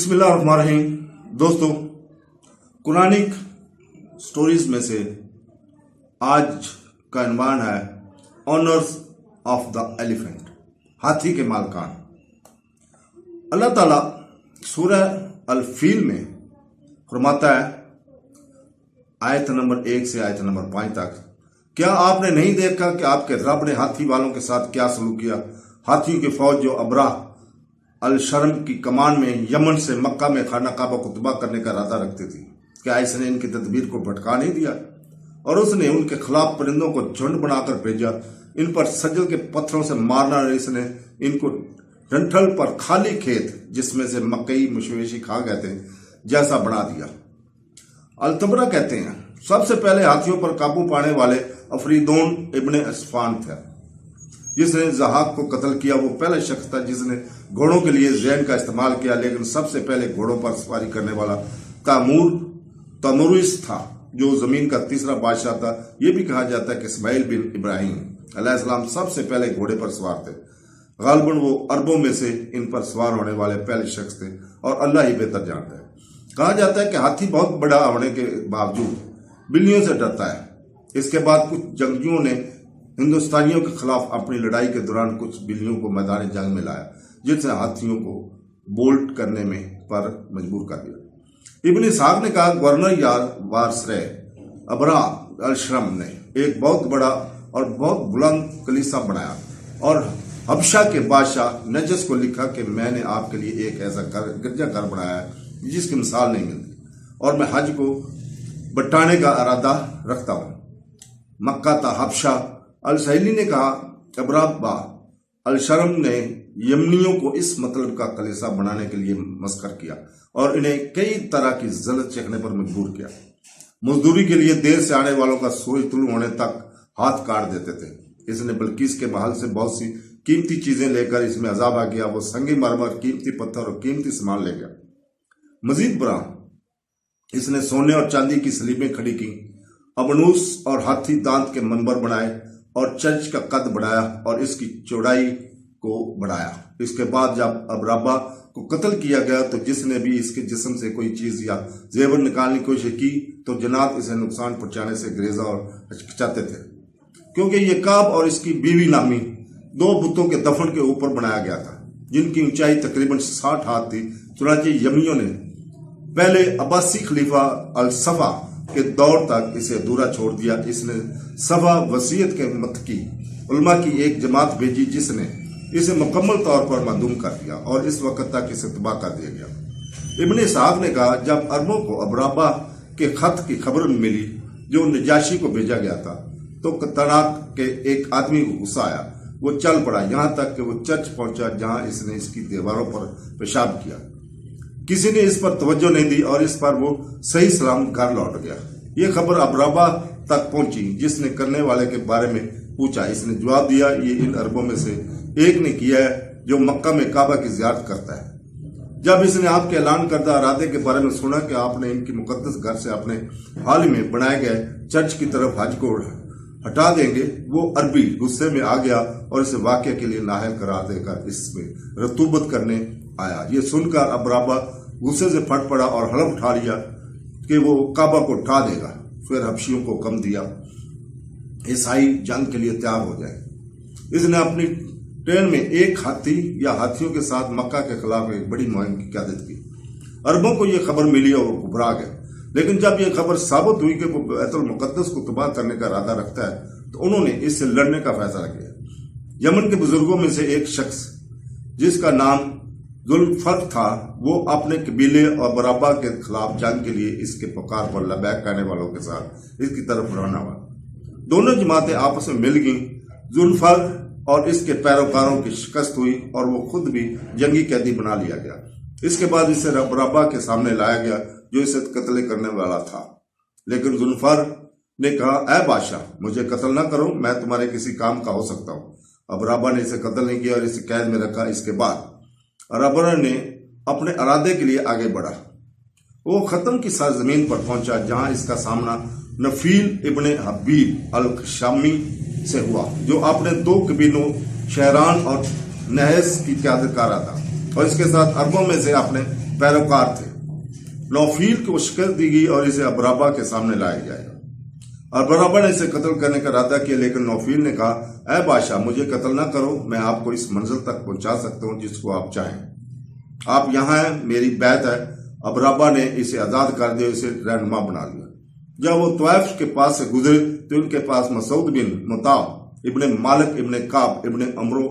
बिस्मिल्लाहिर्रहमानिर्रहीम। दोस्तों, Quranic stories में से आज का अनवान है ऑनर्स ऑफ द एलिफेंट, हाथी के मालकान। अल्लाह ताला सूरह अल फील में फरमाता है आयत नंबर 1 से आयत नंबर 5 तक, क्या आपने नहीं देखा कि आपके रब ने हाथी वालों के साथ क्या सलूक किया? हाथियों की फौज जो अबरा अल शर्म की कमान में यमन से मक्का में खाना काबा को तबाह करने का इरादा रखती थी, क्या इसने इनकी तदबीर को भटका नहीं दिया? और उसने उनके खिलाफ परिंदों को झुंड बनाकर भेजा, इन पर सजल के पत्थरों से मारना, और इसने इनको डंठल पर खाली खेत जिसमें से मकई मवेशी खा गए थे जैसा बना दिया। अल-तबरा कहते हैं सबसे पहले हाथियों पर काबू पाने वाले अफरीदोन इब्ने अस्फान थे, जिसने जहाक को कत्ल किया। वो पहला शख्स था जिसने घोड़ों के लिए जैन का इस्तेमाल किया, लेकिन सबसे पहले घोड़ों पर सवारी करने वाला तमुरिस था, जो जमीन का तीसरा बादशाह था। यह भी कहा जाता है कि इस्माइल बिन इब्राहिम अलैहिस्सलाम सबसे पहले घोड़े पर सवार थे। गालिबन वो अरबों में से इन पर सवार होने वाले पहले शख्स थे, और अल्लाह ही बेहतर जानता है। कहा जाता है कि हाथी बहुत बड़ा होने के बावजूद बिल्लियों से डरता है। इसके बाद कुछ जंगजुओं ने हिंदुस्तानियों के खिलाफ अपनी लड़ाई के दौरान कुछ बिल्लियों को मैदान जंग में लाया, जिससे हाथियों को बोल्ट करने में पर मजबूर कर दिया। इब्न इसहाक ने कहा गवर्नर यार वारसरे अबरा अल शर्म ने एक बहुत बड़ा और बहुत बुलंद कलीसा बनाया, और हबशा के बादशाह नजस को लिखा कि मैंने आपके लिए एक ऐसा गिरजाघर बनाया है जिसकी मिसाल नहीं मिलती, और मैं हज को बटाने का इरादा रखता हूं। मक्का था हबशा। अल सहीली ने कहा अबराबा अल शर्म ने यमनियों को इस मतलब का कलीसा बनाने के लिए मस्कर किया और इन्हें कई तरह की जलत चखने पर मजबूर किया। मजदूरी के लिए देर से आने वालों का सूरज तुलू होने तक हाथ काट देते थे। इसने बल्किस के महल से बहुत सी कीमती चीजें लेकर इसमें अजाब आ गया। वो संगी मरमर, कीमती पत्थर और कीमती सामान ले गया। मजीद बुरा, इसने सोने और चांदी की सलीबें खड़ी की, अबनूस और हाथी दांत के मंबर बनाए, और चर्च का कद बढ़ाया और इसकी चौड़ाई को बढ़ाया। इसके बाद जब अबराबा को कत्ल किया गया तो जिसने भी इसके जिस्म से कोई चीज या जेवर निकालने की कोशिश की तो जन्नात इसे नुकसान पहुंचाने से ग्रेजा और हिचकिचाते थे, क्योंकि ये काब और इसकी बीवी नामी दो बुतों के दफन के ऊपर बनाया गया था, जिनकी ऊंचाई तकरीबन 60 हाथ थी। चुनांचे यमियों ने पहले अब्बासी खलीफा अल सफा के दौर तक इसे अधूरा छोड़ दिया। इसने सफा वसीयत के मत की उलमा की एक जमात भेजी, जिसने इसे मुकम्मल तौर पर मादूम कर दिया और इस वक्त तक इसे तबाह कर दिया गया। इब्न इसहाक ने कहा जब अरबों को अबराबा के खत की खबर मिली जो नजाशी को भेजा गया था, तो तनाक के एक आदमी को गुस्सा आया। वो चल पड़ा, यहां तक कि वो चर्च पहुंचा जहां इसने इसकी दीवारों पर पेशाब किया। किसी ने इस पर तवज्जो नहीं दी और इस पर वो सही सलामत घर लौट गया। ये खबर अबराबा तक पहुंची, जिसने करने वाले के बारे में पूछा। इसने जवाब दिया ये इन अरबों में से एक ने किया है जो मक्का में काबा की जियारत करता है। जब इसने आपके ऐलान करदा इरादे के बारे में सुना कि आपने इनकी मुकद्दस घर से अपने हाल ही में बनाए गए चर्च की तरफ हज को हटा देंगे, वो अरबी गुस्से में आ गया और इसे वाक़या के लिए नाहल करार देकर इसमें रतूबत करने आया। ये सुनकर अबराबा गुस्से से फट पड़ा और हलफ उठा लिया कि वो काबा को उठा देगा। फिर हबशियों को कम दिया ईसाई जंग के लिए तैयार हो जाए। इसने अपनी ट्रेन में एक हाथी या हाथियों के साथ मक्का के खिलाफ एक बड़ी मुहिम की क़यादत की। अरबों को यह खबर मिली और वो घबरा गए, लेकिन जब यह खबर साबित हुई कि वो बैतुल मुक़द्दस को तबाह करने का इरादा रखता है तो उन्होंने इससे लड़ने का फैसला किया। यमन के बुजुर्गों में से एक शख्स जिसका नाम जुल्फर था, वो अपने कबीले और बराबा के खिलाफ जंग के लिए इसके पुकार पर लबैक कहने वालों के साथ इसकी तरफ रवाना हुआ। दोनों जमातें आपस में मिल गईं। जुल्फर और इसके पैरोकारों की शिकस्त हुई और वो खुद भी जंगी कैदी बना लिया गया। इसके बाद इसे बराबा के सामने लाया गया जो इसे कत्ल करने वाला था, लेकिन जुल्फर ने कहा ऐ बादशाह, मुझे कत्ल ना करो, मैं तुम्हारे किसी काम का हो सकता हूं। अबराबा ने इसे कत्ल नहीं किया और इसे कैद में रखा। इसके बाद अरबरा ने अपने इरादे के लिए आगे बढ़ा। वो खत्म की सरजमीन पर पहुंचा जहां इसका सामना नफील इब्ने हबीब अल शामी से हुआ, जो अपने दो कबीलों शहरान और नहस की क़यादत कर रहा था, और इसके साथ अरबों में से अपने पैरोकार थे। नौफील को शिकस्त दी गई और इसे अबराबा के सामने लाया जाएगा। अबराबा ने इसे कत्ल करने का इरादा किया, लेकिन नौफील ने कहा, ऐ बादशाह, मुझे कत्ल ना करो, मैं आपको इस मंजिल तक पहुंचा सकता हूं जिसको आप चाहें। आप यहाँ हैं, मेरी बैत है। अबराबा ने इसे आजाद कर दिया, इसे रहनुमा बना लिया। जब वो तवाइफ के पास से गुजरे तो उनके पास मसूद बिन मुताब इब्ने मालिक इब्ने काब इब्ने अमरो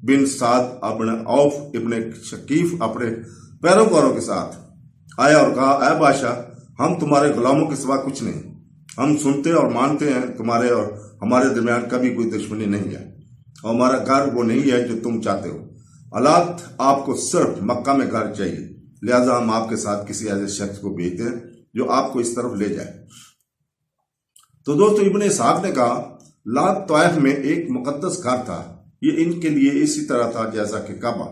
बिन साद इब्ने औफ इब्ने शकीफ अपने पैरोकारों के साथ आया और कहा, ऐ बादशाह, हम तुम्हारे गुलामों के सिवा कुछ नहीं। हम सुनते और मानते हैं तुम्हारे और हमारे दरमियान कभी कोई दुश्मनी नहीं है और हमारा घर वो नहीं है जो तुम चाहते हो। हालात आपको सिर्फ मक्का में घर चाहिए, लिहाजा हम आपके साथ किसी ऐसे शख्स को भेजते हैं जो आपको इस तरफ ले जाए। तो दोस्तों, इब्ने इसहाक ने कहा, लात तवाइफ में एक मुकद्दस घर था। ये इनके लिए इसी तरह था जैसा कि काबा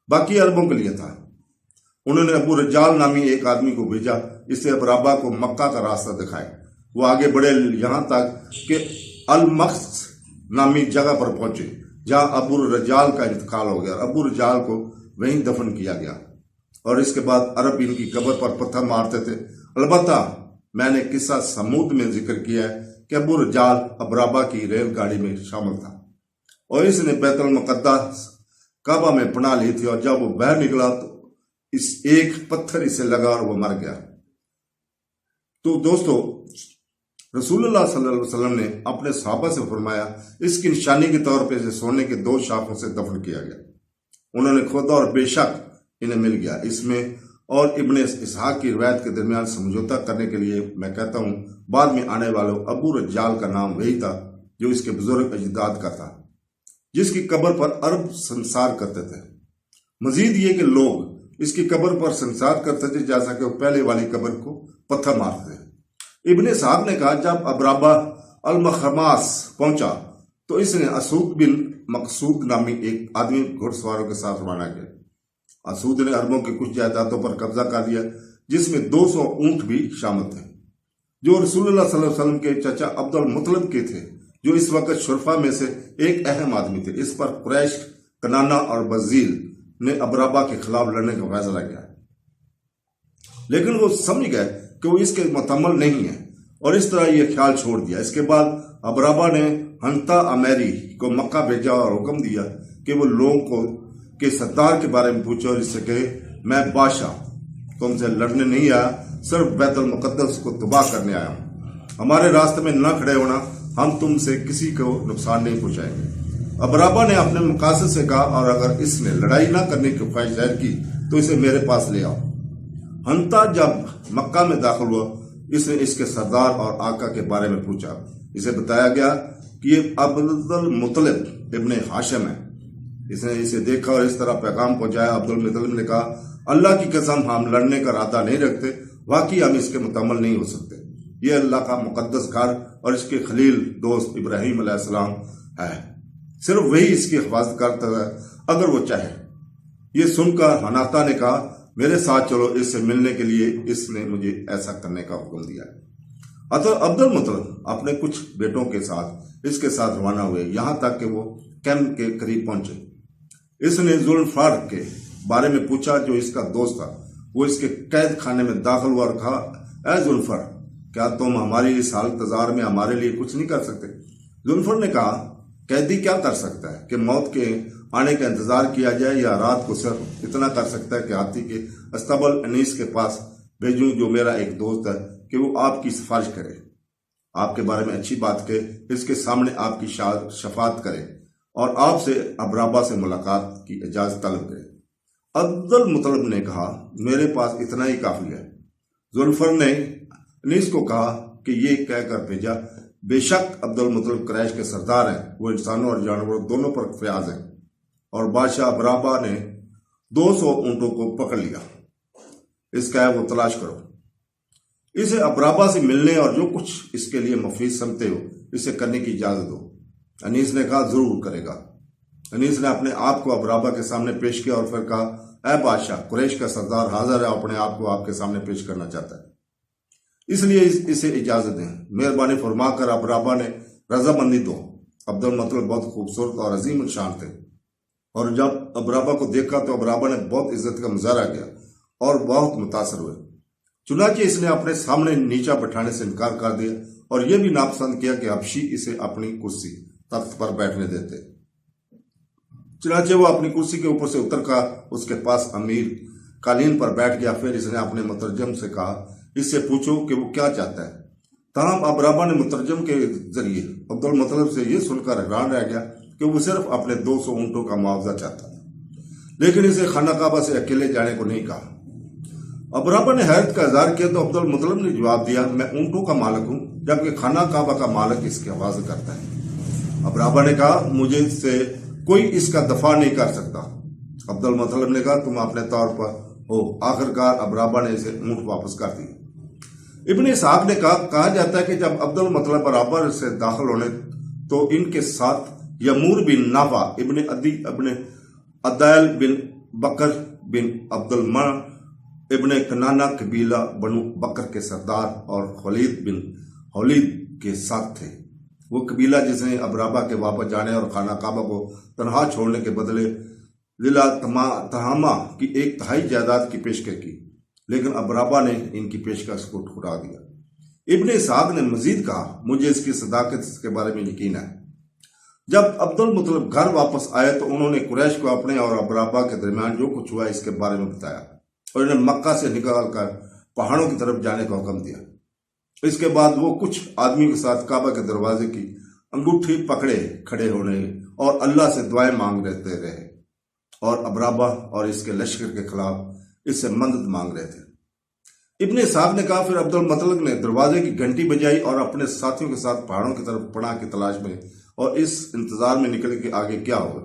बाकी अरबों के लिए था। उन्होंने अबू रजाल नामी एक आदमी को भेजा, इससे अबराबा को मक्का का रास्ता दिखाए। वो आगे बढ़े यहां तक कि अल-मख्स नामी जगह पर पहुंचे, जहां अबू रजाल का इंतकाल हो गया। अबू रजाल को वहीं दफन किया गया और इसके बाद अरब इनकी कब्र पर पत्थर मारते थे। अलबत्ता मैंने किस्सा समूद में जिक्र किया है कि अबू रजाल अबराबा की रेलगाड़ी में शामिल था और इसने बैतुल मुक़द्दस काबा में पनाह ली थी, और जब वो बाहर निकला तो इस एक पत्थर इसे लगा और वो मर गया। तो दोस्तों, रसूलुल्लाह सल्लल्लाहु अलैहि वसल्लम ने अपने सहाबा से फरमाया, इसकी निशानी के तौर पर इसे सोने के 2 शाखों से दफन किया गया। उन्होंने खुदा और बेशक इन्हें मिल गया। इसमें और इब्ने इसहाक की रिवायत के दरमियान समझौता करने के लिए मैं कहता हूं, बाद में आने वालों अबू रजाल का नाम वही था जो इसके बुजुर्ग अजदाद का था, जिसकी कब्र पर अरब संसार करते थे। मजीद ये कि लोग इसकी कब्र पर संसार करते थे जैसा कि वो पहले वाली कब्र को पत्थर मारते थे। इब्ने साहब ने कहा, जब अबराबा अल-मखमास पहुंचा तो इसने असूद बिन मकसूद नामी एक आदमी घुड़सवारों के साथ रवाना किया। असूद ने अरबों की कुछ जायदादों पर कब्जा कर लिया, जिसमें 200 ऊंट भी शामिल थे, जो रसूलुल्लाह सल्लल्लाहु अलैहि वसल्लम के चाचा अब्दुल मुतलिब के थे, जो इस वक्त शुरफा में से एक अहम आदमी थे। इस पर कुरैश, कनाना और बजील ने अबराबा के खिलाफ लड़ने का फैसला किया, लेकिन वो समझ गए कि वो इसके मुतमल नहीं है और इस तरह ये ख्याल छोड़ दिया। इसके बाद अबराबा ने हंता अमेरी को मक्का भेजा और हुक्म दिया कि वो लोगों को के सरदार के बारे में पूछे और इससे कहे, मैं बादशाह तुमसे लड़ने नहीं आया, सिर्फ बैतुल मुक़द्दस को तबाह करने आया हूं। हमारे रास्ते में न खड़े होना, हम तुमसे किसी को नुकसान नहीं पहुंचाएंगे। अबराबा ने अपने मुकासद से कहा, और अगर इसने लड़ाई ना करने की ख्वाहिश जाहिर की तो इसे मेरे पास ले आओ। हंता जब मक्का में दाखिल हुआ, इसने इसके सरदार और आका के बारे में पूछा। इसे बताया गया कि ये अब्दुल मुतलिब इब्ने हाशिम है। इसने इसे देखा और इस तरह पैगाम पहुंचाया। अब्दुल मुतलिब ने कहा, अल्लाह की कसम, हम लड़ने का इरादा नहीं रखते, वाकई हम इसके मुतमल नहीं हो सकते। ये अल्लाह का मुकद्दस घर और इसके खलील दोस्त इब्राहिम अलैहिस्सलाम है, सिर्फ वही इसकी हिफाजत करता है अगर वो चाहे। ये सुनकर हनाता ने कहा, मेरे साथ चलो, इससे मिलने के लिए इसने मुझे ऐसा करने का हुक्म दिया है। अब्दुल मुतलिब अपने कुछ बेटों के साथ इसके साथ रवाना हुए, यहां तक कि वो कैंप के करीब पहुंचे। इसने जुल्फार के बारे में पूछा, जो इसका दोस्त था। वो इसके कैद खाने में दाखिल हुआ और कहा, ऐ जुल्फर, क्या तुम हमारी इस हालतजार में हमारे लिए कुछ नहीं कर सकते? जुल्फर ने कहा, कैदी क्या कर सकता है कि मौत के आने का इंतजार किया जाए, या रात को सिर्फ इतना कर सकता है कि हाथी के अस्तबल अनीस के पास भेजूं, जो मेरा एक दोस्त है, कि वो आपकी सिफारिश करे, आपके बारे में अच्छी बात कहे, इसके सामने आपकी शफात करे और आपसे अबराबा से मुलाकात की इजाजत तलब करे। अब्दुल मुतलिब ने कहा, मेरे पास इतना ही काफी है। जुल्फर ने अनीस को कहा कि ये कहकर भेजा, बेशक अब्दुल मुतलिब कुरैश के सरदार हैं, वो इंसानों और जानवरों दोनों पर फयाज हैं। और बादशाह अबराबा ने 200 ऊंटों को पकड़ लिया, इसका है वो तलाश करो। इसे अबराबा से मिलने और जो कुछ इसके लिए मुफीद समझते हो इसे करने की इजाजत दो। अनीस ने कहा, जरूर करेगा। अनीस ने अपने आप को अबराबा के सामने पेश किया और फिर कहा, ऐ बादशाह, कुरैश का सरदार हाजिर है, अपने आप को आपके सामने पेश करना चाहता है, इसलिए इसे इजाजत दें। मेहरबानी फरमा कर अबराबा ने रजामंदी दो। अब्दुल मुतलिब बहुत खूबसूरत और अजीम शान थे, और जब अबराबा को देखा तो अबराबा ने बहुत इज्जत का मुजाहरा किया اور بہت متاثر ہوئے۔ چنانچہ اس نے اپنے سامنے نیچا بٹھانے سے انکار کر دیا اور یہ بھی ناپسند کیا کہ حبشی اسے اپنی کرسی تخت پر بیٹھنے دیتے۔ چنانچہ وہ اپنی کرسی کے اوپر سے اتر کر اس کے پاس امیر قالین پر بیٹھ گیا۔ پھر اس نے اپنے مترجم سے کہا، اس سے پوچھو کہ وہ کیا چاہتا ہے۔ تاہم ابرابہ نے مترجم کے ذریعے عبد المطلب سے یہ سن کر حیران رہ گیا کہ وہ صرف اپنے 200 اونٹوں کا معاوضہ چاہتا تھا، لیکن اسے خانہ کعبہ سے اکیلے جانے کو نہیں کہا۔ ابرابہ نے حیرت کا اظہار کیا تو عبد المطلب نے جواب دیا، میں اونٹوں کا مالک ہوں، جبکہ خانہ کعبہ کا مالک اس کی حفاظت کرتا ہے۔ ابرابہ نے کہا، مجھے سے کوئی اس کا دفاع نہیں کر سکتا۔ عبد المطلب نے کہا، تم اپنے طور پر ہو۔ آخرکار ابرابہ نے اسے اونٹ واپس کر دی۔ ابن اسحاق نے کہا جاتا ہے کہ جب عبد المطلب برابر سے داخل ہونے تو ان کے ساتھ یمور بن نافع ابن عدی ابن عدائل بن بکر بن عبد المن ابن کنانہ قبیلہ بنو بکر کے سردار اور خالد بن حولید کے ساتھ تھے۔ وہ قبیلہ جس نے ابرابہ کے واپس جانے اور خانہ کعبہ کو تنہا چھوڑنے کے بدلے ضلع تہامہ کی 1/3 جائیداد کی پیشکش کی، لیکن ابرابہ نے ان کی پیشکش کو ٹھکرا دیا۔ ابن اسحاق نے مزید کہا، مجھے اس کی صداقت کے بارے میں یقین ہے۔ جب عبد المطلب گھر واپس آئے تو انہوں نے قریش کو اپنے اور ابرابہ کے درمیان جو کچھ ہوا اس کے بارے میں بتایا اور انہیں مکہ سے نکال کر پہاڑوں کی طرف جانے کا حکم دیا۔ اس کے بعد وہ کچھ آدمیوں کے ساتھ کعبہ کے دروازے کی انگوٹھی پکڑے کھڑے ہونے اور اللہ سے دعائیں مانگ رہتے رہے اور ابرابہ اور اس کے لشکر کے خلاف اس سے مدد مانگ رہے تھے۔ ابن اسحاق نے کہا، پھر عبد المطلب نے دروازے کی گھنٹی بجائی اور اپنے ساتھیوں کے ساتھ پہاڑوں کی طرف پناہ کی تلاش میں اور اس انتظار میں نکلے کہ آگے کیا ہوگا۔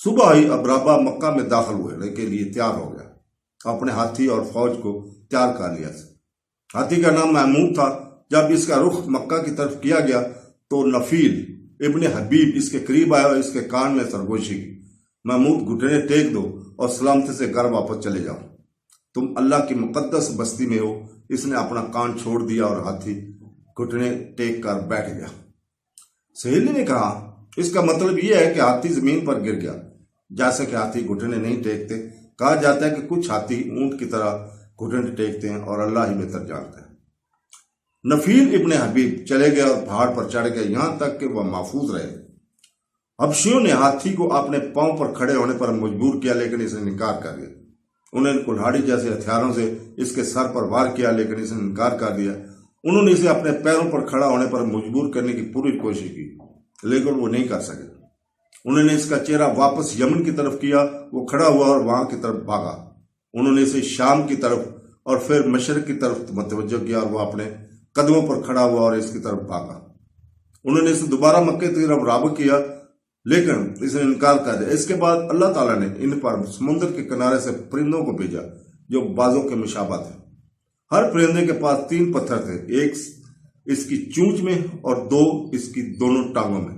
صبح ہی ابرابہ مکہ میں داخل ہوئے کے لیے تیار ہو گیا، اپنے ہاتھی اور فوج کو تیار کر لیا۔ ہاتھی کا نام محمود تھا۔ جب اس کا رخ مکہ کی طرف کیا گیا تو نفیل ابن حبیب اس کے قریب آیا اور اس کے کان میں سرگوشی کی، محمود گھٹنے ٹیک دو اور سلامتی سے گھر واپس چلے جاؤ، تم اللہ کی مقدس بستی میں ہو۔ اس نے اپنا کان چھوڑ دیا اور ہاتھی گھٹنے ٹیک کر بیٹھ گیا۔ سہیلی نے کہا، اس کا مطلب یہ ہے کہ ہاتھی زمین پر گر گیا، جیسے کہ ہاتھی گھٹنے نہیں ٹیکتے۔ کہا جاتا ہے کہ کچھ ہاتھی اونٹ کی طرح گھٹنے ٹیکتے ہیں اور اللہ ہی بہتر جانتا ہے۔ نفیل ابن حبیب چلے گئے اور پہاڑ پر چڑھ گئے یہاں تک کہ وہ محفوظ رہے۔ حبشیوں نے ہاتھی کو اپنے پاؤں پر کھڑے ہونے پر مجبور کیا، لیکن اس نے انکار کر دیا۔ انہوں نے کلہاڑی جیسے ہتھیاروں سے اس کے سر پر وار کیا، لیکن اس نے انکار کر دیا۔ انہوں نے اسے اپنے پیروں پر کھڑا ہونے پر مجبور کرنے کی پوری کوشش کی، لیکن وہ نہیں کر سکے۔ انہوں نے اس کا چہرہ واپس یمن کی طرف کیا، وہ کھڑا ہوا اور وہاں کی طرف بھاگا۔ انہوں نے اسے شام کی طرف اور پھر مشرق کی طرف متوجہ کیا اور وہ اپنے قدموں پر کھڑا ہوا اور اس کی طرف بھاگا۔ انہوں نے اسے دوبارہ مکے کی طرف راغب کیا، لیکن اس نے انکار کر دیا۔ اس کے بعد اللہ تعالیٰ نے ان پر سمندر کے کنارے سے پرندوں کو بھیجا جو بازوں کے مشابہ تھے۔ ہر پرندے کے پاس 3 پتھر تھے، ایک اس کی چونچ میں اور 2 اس کی دونوں ٹانگوں میں۔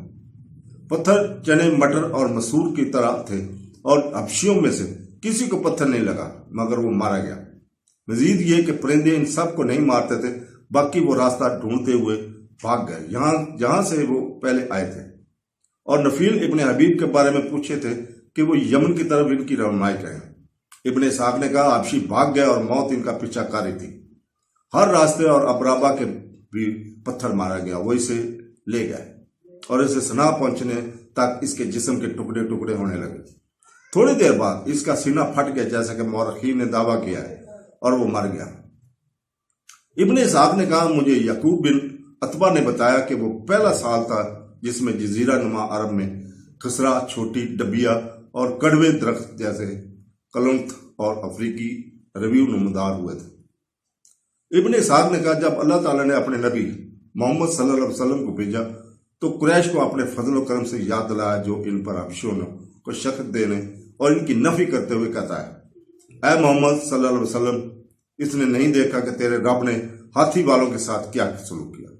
پتھر چنے مٹر اور مسور کی طرح تھے اور حبشیوں میں سے کسی کو پتھر نہیں لگا مگر وہ مارا گیا۔ مزید یہ کہ پرندے ان سب کو نہیں مارتے تھے، باقی وہ راستہ ڈھونڈتے ہوئے بھاگ گئے جہاں سے وہ پہلے آئے تھے، اور نفیل ابن حبیب کے بارے میں پوچھے تھے کہ وہ یمن کی طرف ان کی رہنمائی کریں۔ ابن اسحاق نے کہا، حبشی بھاگ گئے اور موت ان کا پیچھا کر رہی تھی۔ ہر راستے اور ابرابہ کے بھی پتھر مارا گیا، وہ اسے لے گئے اور اسے سنا پہنچنے تک اس کے جسم کے ٹکڑے ٹکڑے ہونے لگے۔ تھوڑی دیر بعد اس کا سینہ پھٹ گیا، جیسا کہ مورخین نے دعویٰ کیا ہے، اور وہ مر گیا۔ ابن اسحاق نے کہا، مجھے یعقوب بن عتبہ نے بتایا کہ وہ پہلا سال تھا جس میں جزیرہ نما عرب میں خسرا، چھوٹی ڈبیا اور کڑوے درخت جیسے کلنت اور افریقی رویو نمودار ہوئے تھے۔ ابن اسحاق نے کہا، جب اللہ تعالیٰ نے اپنے نبی محمد صلی اللہ علیہ وسلم کو بھیجا تو قریش کو اپنے فضل و کرم سے یاد دلایا جو ان پر حبشیوں کو شکست دینے اور ان کی نفی کرتے ہوئے کہتا ہے، اے محمد صلی اللہ علیہ وسلم، اس نے نہیں دیکھا کہ تیرے رب نے ہاتھی والوں کے ساتھ کیا سلوک کیا۔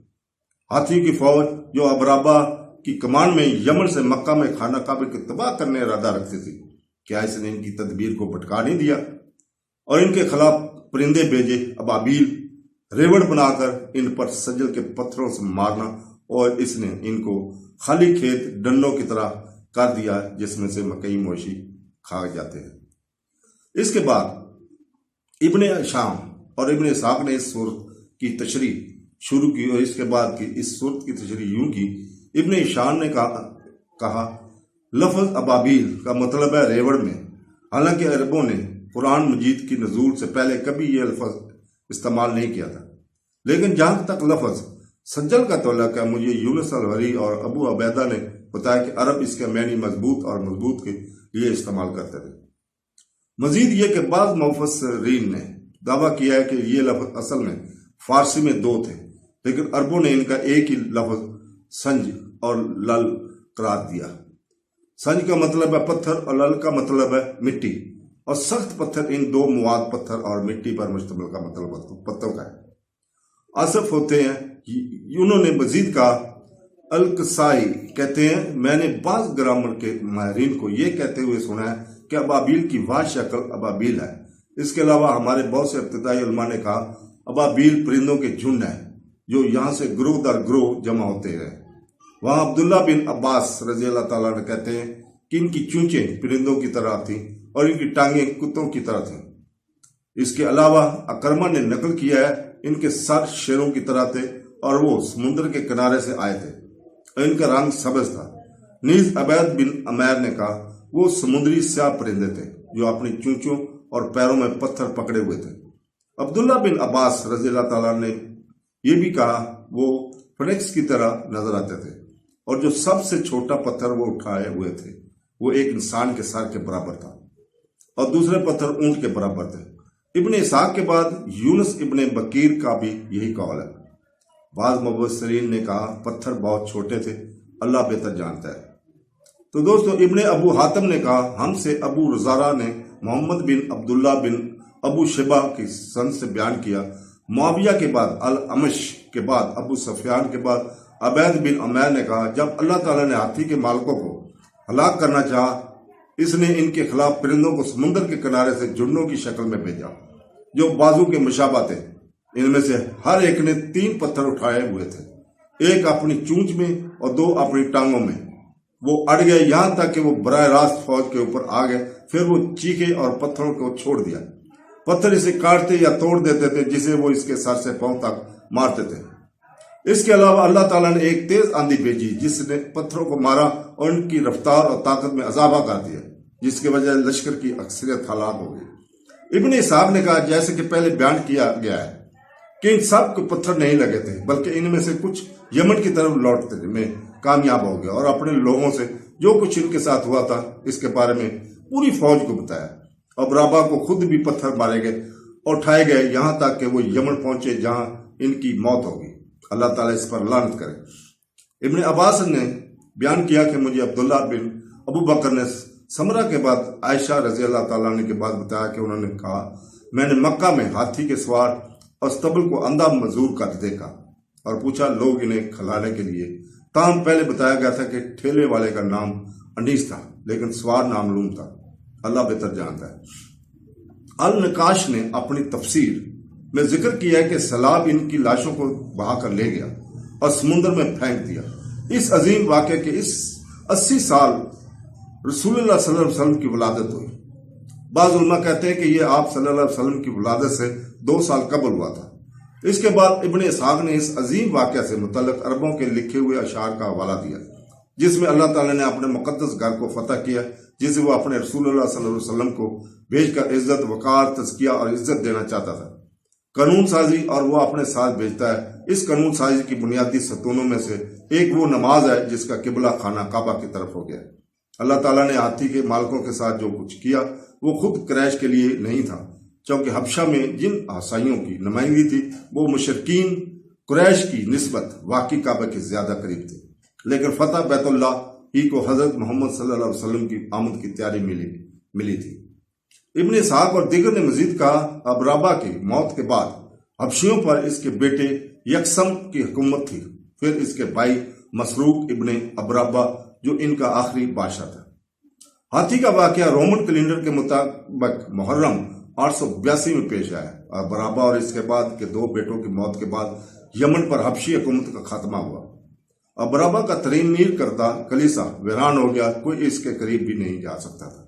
ہاتھی کی فوج جو ابرابہ کی کمان میں یمن سے مکہ میں خانہ کعبہ کو تباہ کرنے ارادہ رکھتی تھی، کیا اس نے ان کی تدبیر کو بھٹکا نہیں دیا اور ان کے خلاف پرندے بھیجے، ابابیل ریوڑ بنا کر ان پر سجل کے پتھروں سے مارنا، اور اس نے ان کو خالی کھیت ڈنڈوں کی طرح کر دیا جس میں سے مکئی مویشی کھا جاتے ہیں۔ اس کے بعد ابن شام اور ابن اسحاق نے اس صورت کی تشریح شروع کی اور اس کے بعد کی اس صورت کی تشریح یوں کی۔ ابن شام نے کہا لفظ ابابیل کا مطلب ہے ریوڑ میں، حالانکہ عربوں نے قرآن مجید کی نزول سے پہلے کبھی یہ لفظ استعمال نہیں کیا تھا، لیکن جہاں تک لفظ سجل کا تعلق ہے، مجھے یونس الوری اور ابو عبیدہ نے بتایا کہ عرب اس کے معنی مضبوط اور مضبوط کے لیے استعمال کرتے تھے۔ مزید یہ کہ بعض مفسرین نے دعویٰ کیا ہے کہ یہ لفظ اصل میں فارسی میں دو تھے، لیکن عربوں نے ان کا ایک ہی لفظ سنج اور لل قرار دیا۔ سنج کا مطلب ہے پتھر اور لل کا مطلب ہے مٹی، اور سخت پتھر ان دو مواد پتھر اور مٹی پر مشتمل کا مطلب پتوں کا ہے۔ آصف ہوتے ہیں انہوں نے مزید کہا، القصائی کہتے ہیں میں نے بعض گرامر کے ماہرین کو یہ کہتے ہوئے سنا ہے کہ ابابیل کی واحد شکل ابابیل ہے۔ اس کے علاوہ ہمارے بہت سے ابتدائی علماء نے کہا ابابیل پرندوں کے جھنڈ ہے جو یہاں سے گروہ در گروہ جمع ہوتے ہیں۔ وہاں عبداللہ بن عباس رضی اللہ تعالیٰ نے کہتے ہیں کہ ان کی چونچیں پرندوں کی طرح تھیں اور ان کی ٹانگیں کتوں کی طرح تھیں۔ اس کے علاوہ اکرمہ نے نقل کیا ہے ان کے سر شیروں کی طرح تھے اور وہ سمندر کے کنارے سے آئے تھے اور ان کا رنگ سبز تھا۔ نیز عبید بن عمیر نے کہا وہ سمندری سیاہ پرندے تھے جو اپنی چونچوں اور پیروں میں پتھر پکڑے ہوئے تھے۔ عبداللہ بن عباس رضی اللہ تعالیٰ نے یہ بھی کہا وہ فنکس کی طرح نظر آتے تھے اور جو سب سے چھوٹا پتھر وہ اٹھائے ہوئے تھے وہ ایک انسان کے سر کے برابر تھا اور دوسرے پتھر اونٹ کے برابر تھے۔ ابن اسحاق کے بعد یونس ابن بکیر کا بھی یہی قول ہے۔ بعض مبصرین نے کہا پتھر بہت چھوٹے تھے، اللہ بہتر جانتا ہے۔ تو دوستو ابن ابو حاتم نے کہا ہم سے ابو رزارہ نے محمد بن عبداللہ بن ابو شبہ کی سند سے بیان کیا، معاویہ کے بعد الامش کے بعد ابو سفیان کے بعد عبید بن عمیر نے کہا جب اللہ تعالیٰ نے ہاتھی کے مالکوں کو ہلاک کرنا چاہا اس نے ان کے خلاف پرندوں کو سمندر کے کنارے سے جھنڈوں کی شکل میں بھیجا جو بازو کے مشابہ تھے۔ ان میں سے ہر ایک نے 3 پتھر اٹھائے ہوئے تھے، ایک اپنی چونچ میں اور 2 اپنی ٹانگوں میں۔ وہ اڑ گئے یہاں تک کہ وہ براہ راست فوج کے اوپر آ گئے، پھر وہ چیخے اور پتھروں کو چھوڑ دیا۔ پتھر اسے کاٹتے یا توڑ دیتے تھے جسے وہ اس کے سر سے پاؤں تک مارتے تھے۔ اس کے علاوہ اللہ تعالیٰ نے ایک تیز آندھی بھیجی جس نے پتھروں کو مارا اور ان کی رفتار اور طاقت میں اضافہ کر دیا، جس کی وجہ لشکر کی اکثریت ہلاک ہو گئی۔ ابن اسحاق نے کہا جیسے کہ پہلے بیان کیا گیا ہے کہ ان سب کو پتھر نہیں لگے تھے، بلکہ ان میں سے کچھ یمن کی طرف لوٹتے میں کامیاب ہو گئے اور اپنے لوگوں سے جو کچھ ان کے ساتھ ہوا تھا اس کے بارے میں پوری فوج کو بتایا۔ اب رابا کو خود بھی پتھر مارے گئے اور اٹھائے گئے یہاں تک کہ وہ یمن پہنچے جہاں ان کی موت ہوگی۔ اللہ تعالیٰ اس پر لعنت کرے۔ ابن عباس نے بیان کیا کہ مجھے عبداللہ بن ابو بکر نے سمرہ کے بعد عائشہ رضی اللہ تعالیٰ عنہ کے بعد بتایا کہ انہوں نے کہا میں نے مکہ میں ہاتھی کے سوار اور استبل کو اندھا مزدور کر دیکھا اور پوچھا لوگ انہیں کھلانے کے لیے، تاہم پہلے بتایا گیا تھا کہ ٹھیلے والے کا نام انیس تھا لیکن سوار نامعلوم تھا، اللہ بہتر جانتا ہے۔ النقاش نے اپنی تفسیر میں ذکر کیا ہے کہ سیلاب ان کی لاشوں کو بہا کر لے گیا اور سمندر میں پھینک دیا۔ اس عظیم واقعے کے اس 80 سال رسول اللہ صلی اللہ علیہ وسلم کی ولادت ہوئی۔ بعض علماء کہتے ہیں کہ یہ آپ صلی اللہ علیہ وسلم کی ولادت سے 2 سال قبل ہوا تھا۔ اس کے بعد ابن اسحاق نے اس عظیم واقعہ سے متعلق عربوں کے لکھے ہوئے اشعار کا حوالہ دیا جس میں اللہ تعالیٰ نے اپنے مقدس گھر کو فتح کیا، جسے وہ اپنے رسول اللہ صلی اللہ علیہ وسلم کو بھیج کر عزت، وقار، تزکیہ اور عزت دینا چاہتا تھا۔ قانون سازی اور وہ اپنے ساتھ بھیجتا ہے۔ اس قانون سازی کی بنیادی ستونوں میں سے ایک وہ نماز ہے جس کا قبلہ خانہ کعبہ کی طرف ہو گیا۔ اللہ تعالیٰ نے ہاتھی کے مالکوں کے ساتھ جو کچھ کیا وہ خود قریش کے لیے نہیں تھا، چونکہ حبشہ میں جن عیسائیوں کی نمائندگی تھی وہ مشرکین قریش کی نسبت واقعی کعبہ کے زیادہ قریب تھے، لیکن فتح بیت اللہ ہی کو حضرت محمد صلی اللہ علیہ وسلم کی آمد کی تیاری ملی تھی۔ ابن اسحاق اور دیگر نے مزید کہا اب رابعہ کی موت کے بعد حبشیوں پر اس کے بیٹے یکسم کی حکومت تھی، پھر اس کے بھائی مسروق ابن ابرابہ جو ان کا آخری بادشاہ تھا۔ ہاتھی کا واقعہ رومن کیلنڈر کے مطابق محرم 882 میں پیش آیا اور برابا اور اس کے بعد کے 2 بیٹوں کی موت کے بعد یمن پر حبشی حکومت کا خاتمہ ہوا۔ ابرابا کا تعمیر کردہ کلیسا ویران ہو گیا، کوئی اس کے قریب بھی نہیں جا سکتا تھا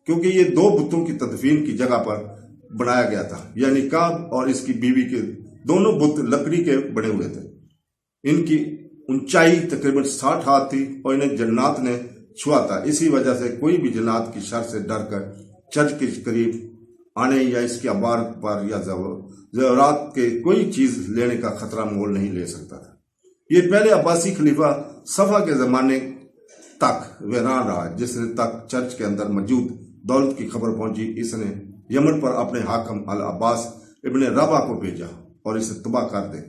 کیونکہ یہ 2 بتوں کی تدفین کی جگہ پر बनाया गया था, यानी काब और इसकी बीवी के दोनों बुत लकड़ी के बने हुए थे। इनकी ऊंचाई तकरीबन 60 हाथ थी और इन्हें जन्नात ने छुआ था। इसी वजह से कोई भी जन्नात की शर से डर कर चर्च के करीब आने या इसके आबार पर या ज़ेवरात के कोई चीज लेने का खतरा मोल नहीं ले सकता था। ये पहले अब्बासी खलीफा सफा के जमाने तक वीरान रहा, जिसने तक चर्च के अंदर मौजूद दौलत की खबर पहुंची। इसने यमन पर अपने हाकम अल अब्बास इब्न रबा को भेजा और इसे तबाह कर दे,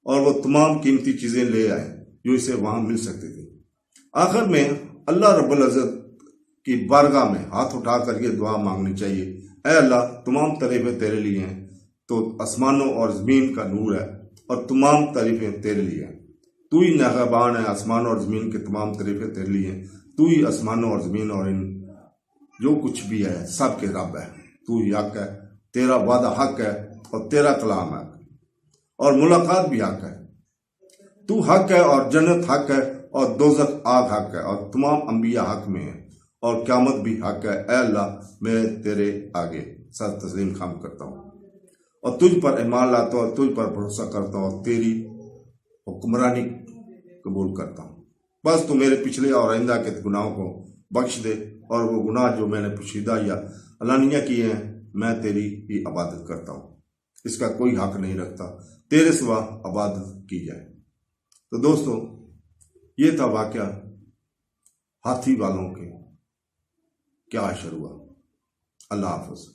और वो तमाम कीमती चीजें ले आए जो इसे वहां मिल सकती थी। आखिर में अल्लाह रब्बुल इज्जत की बारगाह में हाथ उठाकर ये दुआ मांगनी चाहिए, ऐ अल्लाह, तमाम तारीफें तेरे लिए हैं, तो आसमानों और जमीन का नूर है, और तमाम तारीफें तेरे लिए हैं। तू ही निगहबान है, आसमानों और जमीन के तमाम तारीफें तेरे लिए हैं। तू ही आसमानों और जमीन और इन जो कुछ भी है सब के रब है। तू ही हक है, तेरा वादा हक है, और तेरा कलाम है, और मुलाकात भी हक है। तू हक है और जन्नत हक है, और दोज़ख आग हक है, और तमाम अंबिया हक में है, और क़यामत भी हक है। ऐ अल्लाह, मैं तेरे आगे सर तस्लीम खाम करता हूँ और तुझ पर ईमान लाता हूँ और तुझ पर भरोसा करता हूँ और तेरी हुक्मरानी कबूल करता हूँ। बस तू मेरे पिछले और आइंदा के गुनाहों को बख्श दे, और वो गुनाह जो मैंने पोशीदा या अलानिया किए हैं, मैं तेरी ही इबादत करता हूँ। इसका कोई हक नहीं रखता तेरे सिवा इबादत की जाए। तो दोस्तों, ये था वाकया हाथी वालों के क्या अशर हुआ। अल्लाह हाफ़िज़।